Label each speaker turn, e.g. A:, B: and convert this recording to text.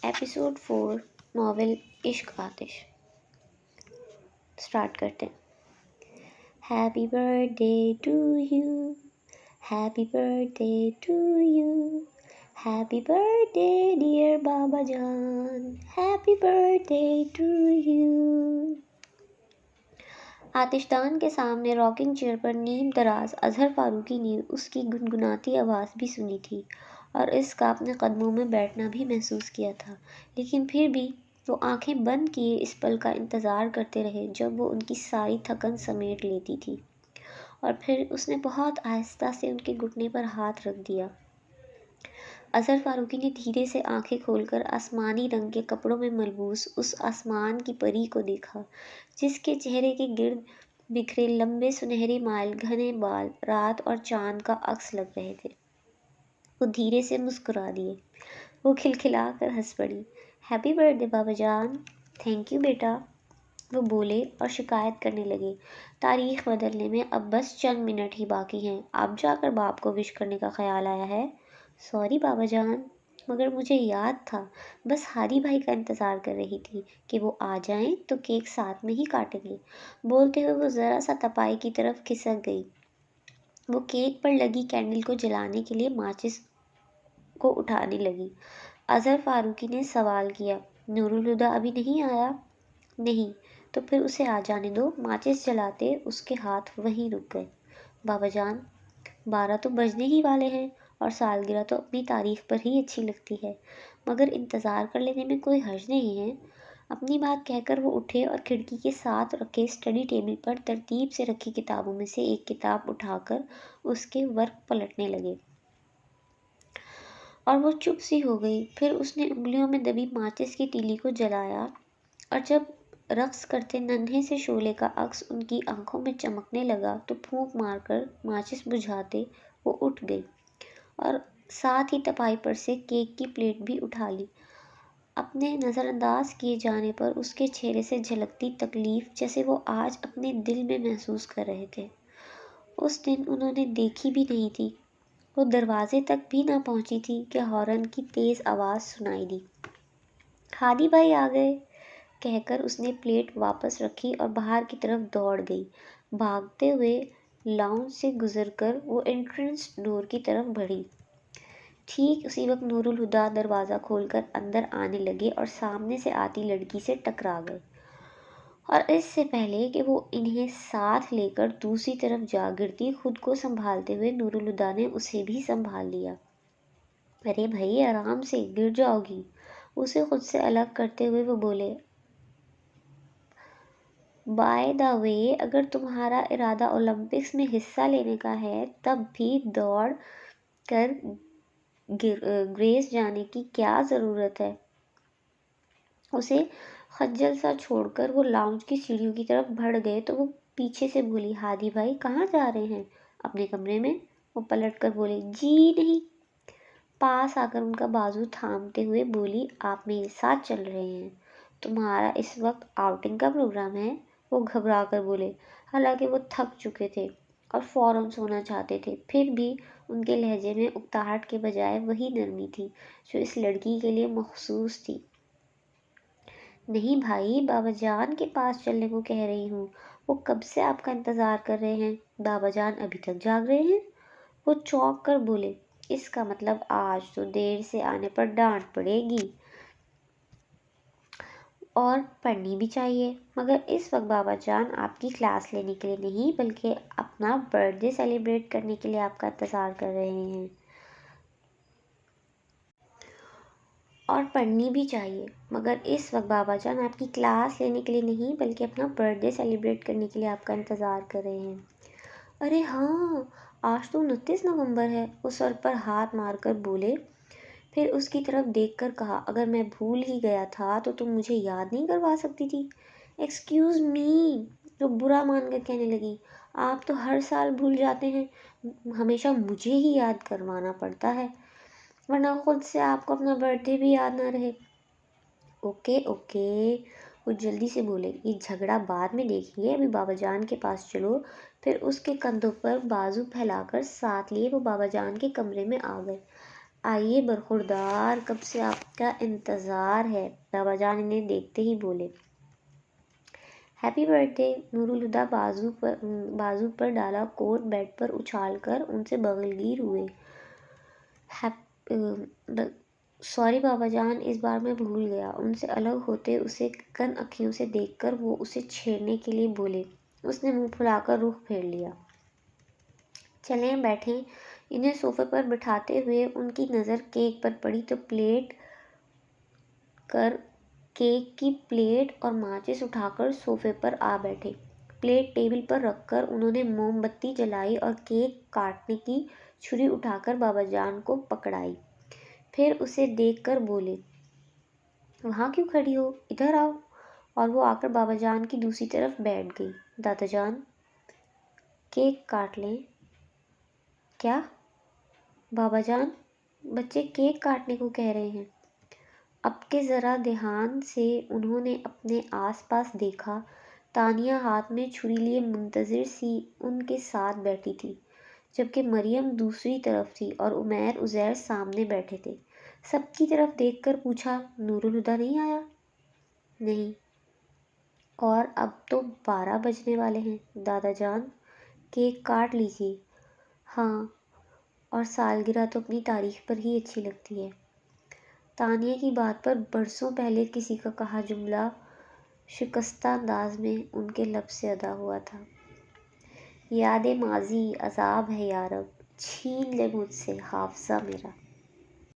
A: Episode 4 novel عشق آتش start کرتے ہیں۔ Happy birthday to you, happy birthday to you, happy birthday dear بابا جان، happy birthday to you. آتش دان کے سامنے راکنگ چیئر پر نیم دراز اظہر فاروقی نے اس کی گنگناتی آواز بھی سنی تھی اور اس کا اپنے قدموں میں بیٹھنا بھی محسوس کیا تھا، لیکن پھر بھی وہ آنکھیں بند کیے اس پل کا انتظار کرتے رہے جب وہ ان کی ساری تھکن سمیٹ لیتی تھی، اور پھر اس نے بہت آہستہ سے ان کے گھٹنے پر ہاتھ رکھ دیا۔ اظہر فاروقی نے دھیرے سے آنکھیں کھول کر آسمانی رنگ کے کپڑوں میں ملبوس اس آسمان کی پری کو دیکھا جس کے چہرے کے گرد بکھرے لمبے سنہرے مائل گھنے بال رات اور چاند کا عکس لگ رہے تھے۔ وہ دھیرے سے مسکرا دیے۔ وہ کھلکھلا کر ہنس پڑی۔ ہیپی برتھ ڈے بابا جان۔ تھینک یو بیٹا، وہ بولے اور شکایت کرنے لگے۔ تاریخ بدلنے میں اب بس چند منٹ ہی باقی ہیں، اب جا کر باپ کو وش کرنے کا خیال آیا ہے۔ سوری بابا جان، مگر مجھے یاد تھا، بس ہادی بھائی کا انتظار کر رہی تھی کہ وہ آ جائیں تو کیک ساتھ میں ہی کاٹیں گے۔ بولتے ہوئے وہ ذرا سا تپائی کی طرف کھسک گئی۔ وہ کیک پر لگی کینڈل کو جلانے کے لیے ماچس کو اٹھانے لگی۔ اظہر فاروقی نے سوال کیا، نور الہدیٰ ابھی نہیں آیا؟ نہیں، تو پھر اسے آ جانے دو۔ ماچس جلاتے اس کے ہاتھ وہیں رک گئے۔ بابا جان، 12 تو بجنے ہی والے ہیں اور سالگرہ تو اپنی تاریخ پر ہی اچھی لگتی ہے، مگر انتظار کر لینے میں کوئی حرج نہیں ہے۔ اپنی بات کہہ کر وہ اٹھے اور کھڑکی کے ساتھ رکھے اسٹڈی ٹیبل پر ترتیب سے رکھی کتابوں میں سے ایک کتاب اٹھا کر اس کے ورق پلٹنے لگے، اور وہ چپ سی ہو گئی۔ پھر اس نے انگلیوں میں دبی ماچس کی تیلی کو جلایا، اور جب رقص کرتے ننھے سے شعلے کا عکس ان کی آنکھوں میں چمکنے لگا تو پھونک مار کر ماچس بجھاتے وہ اٹھ گئی اور ساتھ ہی تپائی پر سے کیک کی پلیٹ بھی اٹھا لی۔ اپنے نظر انداز کیے جانے پر اس کے چہرے سے جھلکتی تکلیف جیسے وہ آج اپنے دل میں محسوس کر رہے تھے، اس دن انہوں نے دیکھی بھی نہیں تھی۔ وہ دروازے تک بھی نہ پہنچی تھی کہ ہارن کی تیز آواز سنائی دی۔ ہادی بھائی آ گئے، کہہ کر اس نے پلیٹ واپس رکھی اور باہر کی طرف دوڑ گئی۔ بھاگتے ہوئے لاؤنج سے گزر کر وہ انٹرنس ڈور کی طرف بڑھی۔ ٹھیک اسی وقت نور الہدیٰ دروازہ کھول کر اندر آنے لگے اور سامنے سے آتی لڑکی سے ٹکرا گئے، اور اس سے پہلے کہ وہ انہیں ساتھ لے کر دوسری طرف جا گرتی، خود کو سنبھالتے ہوئے نور الہدیٰ نے اسے بھی سنبھال لیا۔ ارے بھائی آرام سے، گر جاؤ گی۔ اسے خود سے الگ کرتے ہوئے وہ بولے، بائی دا وے، اگر تمہارا ارادہ اولمپکس میں حصہ لینے کا ہے تب بھی دوڑ کر گریس جانے کی کیا ضرورت ہے؟ اسے خجل سا چھوڑ کر وہ لاؤنج کی سیڑھیوں کی طرف بڑھ گئے تو وہ پیچھے سے بولی، ہادی بھائی کہاں جا رہے ہیں؟ اپنے کمرے میں۔ وہ پلٹ کر بولے، جی نہیں۔ پاس آ کر ان کا بازو تھامتے ہوئے بولی، آپ میرے ساتھ چل رہے ہیں؟ تمہارا اس وقت آؤٹنگ کا پروگرام ہے؟ وہ گھبرا کر بولے، حالانکہ وہ تھک چکے تھے اور فوراً سونا چاہتے تھے، پھر بھی ان کے لہجے میں اکتاہٹ کے بجائے وہی نرمی تھی جو اس لڑکی کے لیے مخصوص تھی۔ نہیں بھائی، بابا جان کے پاس چلنے کو کہہ رہی ہوں، وہ کب سے آپ کا انتظار کر رہے ہیں۔ بابا جان ابھی تک جاگ رہے ہیں؟ وہ چونک کر بولے، اس کا مطلب آج تو دیر سے آنے پر ڈانٹ پڑے گی، اور پڑھنی بھی چاہیے، مگر اس وقت بابا جان آپ کی کلاس لینے کے لیے نہیں بلکہ اپنا برتھ ڈے سیلیبریٹ کرنے کے لیے آپ کا انتظار کر رہے ہیں۔ اور پڑھنی بھی چاہیے، مگر اس وقت بابا جان آپ کی کلاس لینے کے لیے نہیں بلکہ اپنا برتھ ڈے سیلیبریٹ کرنے کے لیے آپ کا انتظار کر رہے ہیں۔ ارے ہاں، آج تو 29 نومبر ہے، وہ سر پر ہاتھ مار کر بولے، پھر اس کی طرف دیکھ کر کہا، اگر میں بھول ہی گیا تھا تو تم مجھے یاد نہیں کروا سکتی تھی؟ ایکسکیوز می، وہ برا مان کر کہنے لگی، آپ تو ہر سال بھول جاتے ہیں، ہمیشہ مجھے ہی یاد کروانا پڑتا ہے، ورنہ خود سے آپ کو اپنا برتھ ڈے بھی یاد نہ رہے۔ اوکے اوکے، وہ جلدی سے بولے، یہ جھگڑا بعد میں دیکھیں گے، ابھی بابا جان کے پاس چلو۔ پھر اس کے کندھوں پر بازو پھیلا کر ساتھ لیے وہ بابا جان کے کمرے میں آ گئے۔ آئیے برخوردار، کب سے آپ کا انتظار ہے، بابا جان انہیں دیکھتے ہی بولے۔ Happy birthday. Noor ul-Huda بازو پر ڈالا کوٹ بیڈ پر اچھال کر ان سے بغل گیر ہوئے۔ سوری بابا جان، اس بار میں بھول گیا۔ ان سے الگ ہوتے اسے کن اکھیوں سے دیکھ کر وہ اسے چھیڑنے کے لیے بولے۔ اس نے منہ پھلا کر رخ پھیر لیا۔ چلیں بیٹھیں۔ انہیں صوفے پر بٹھاتے ہوئے ان کی نظر کیک پر پڑی تو کیک کی پلیٹ اور ماچس اٹھا کر صوفے پر آ بیٹھے۔ پلیٹ ٹیبل پر رکھ کر انہوں نے موم بتی جلائی اور کیک کاٹنے کی چھری اٹھا کر بابا جان کو پکڑائی۔ پھر اسے دیکھ کر بولے، وہاں کیوں کھڑی ہو، ادھر آؤ۔ اور وہ آ کر بابا جان کی دوسری طرف بیٹھ گئی۔ دادا جان، کیک کاٹ لیں۔ کیا؟ بابا جان، بچے کیک کاٹنے کو کہہ رہے ہیں۔ اب کے ذرا دھیان سے انہوں نے اپنے آس پاس دیکھا۔ تانیہ ہاتھ میں چھری لیے منتظر سی ان کے ساتھ بیٹھی تھی، جبکہ مریم دوسری طرف تھی اور عمیر عزیر سامنے بیٹھے تھے۔ سب کی طرف دیکھ کر پوچھا، نور الہدیٰ نہیں آیا؟ نہیں۔ اور اب تو 12 بجنے والے ہیں۔ دادا جان، کیک کاٹ لیجیے۔ ہاں، اور سالگرہ تو اپنی تاریخ پر ہی اچھی لگتی ہے۔ تانیہ کی بات پر برسوں پہلے کسی کا کہا جملہ شکستہ انداز میں ان کے لب سے ادا ہوا تھا، یاد ماضی عذاب ہے یارب، چھین لے مجھ سے حافظہ میرا۔